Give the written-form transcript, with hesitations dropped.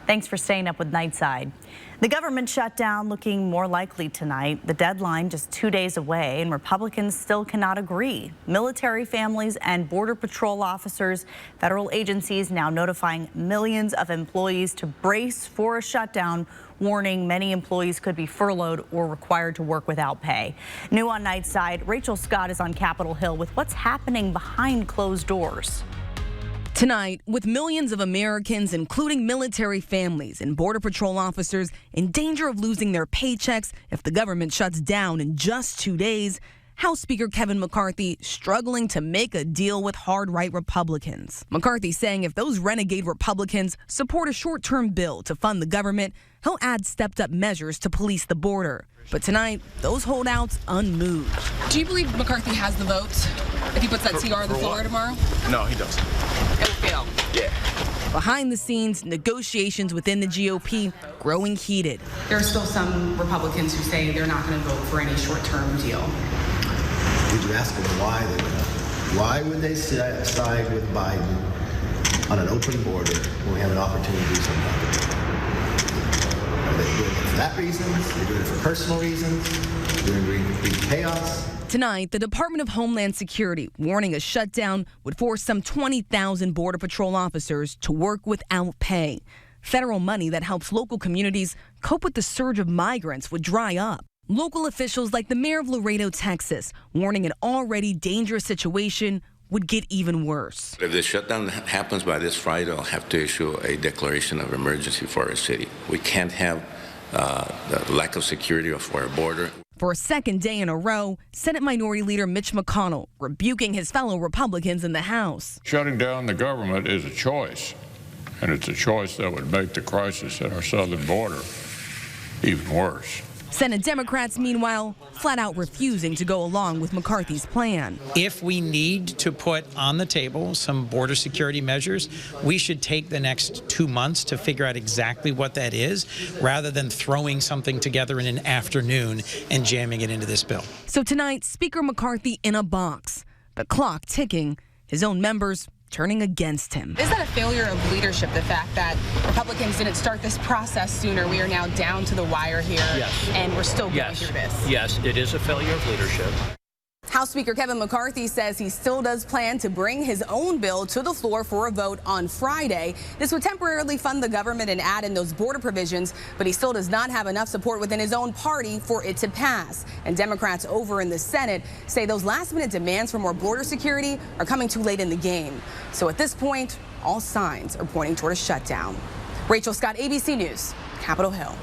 Thanks for staying up with Nightside. The government shutdown looking more likely tonight. The deadline just 2 days away, and Republicans still cannot agree. Military families and Border Patrol officers, federal agencies now notifying millions of employees to brace for a shutdown, warning many employees could be furloughed or required to work without pay. New on Nightside, Rachel Scott is on Capitol Hill with what's happening behind closed doors. Tonight, with millions of Americans, including military families and Border Patrol officers, in danger of losing their paychecks if the government shuts down in just 2 days, House Speaker Kevin McCarthy struggling to make a deal with hard-right Republicans. McCarthy saying if those renegade Republicans support a short-term bill to fund the government, he'll add stepped-up measures to police the border. But tonight, those holdouts unmoved. Do you believe McCarthy has the votes if he puts that TR on the floor tomorrow? No, he doesn't. It will fail. Yeah. Behind the scenes, negotiations within the GOP growing heated. There are still some Republicans who say they're not going to vote for any short-term deal. Did you ask them why they would? Why would they side with Biden on an open border when we have an opportunity to do something? Are they doing it for that reason? Are they doing it for personal reasons? Doing it to create chaos? Tonight, the Department of Homeland Security warning a shutdown would force some 20,000 Border Patrol officers to work without pay. Federal money that helps local communities cope with the surge of migrants would dry up. Local officials like the mayor of Laredo, Texas, warning an already dangerous situation would get even worse. If the shutdown happens by this Friday, they'll have to issue a declaration of emergency for our city. We can't have the lack of security for our border. For a second day in a row, Senate Minority Leader Mitch McConnell rebuking his fellow Republicans in the House. Shutting down the government is a choice, and it's a choice that would make the crisis at our southern border even worse. Senate Democrats, meanwhile, flat out refusing to go along with McCarthy's plan. If we need to put on the table some border security measures, we should take the next 2 months to figure out exactly what that is, rather than throwing something together in an afternoon and jamming it into this bill. So tonight, Speaker McCarthy in a box, the clock ticking, his own members turning against him. Is that a failure of leadership, the fact that Republicans didn't start this process sooner? We are now down to the wire here, yes. And we're still going through this. Yes, it is a failure of leadership. House Speaker Kevin McCarthy says he still does plan to bring his own bill to the floor for a vote on Friday. This would temporarily fund the government and add in those border provisions, but he still does not have enough support within his own party for it to pass. And Democrats over in the Senate say those last-minute demands for more border security are coming too late in the game. So at this point, all signs are pointing toward a shutdown. Rachel Scott, ABC News, Capitol Hill.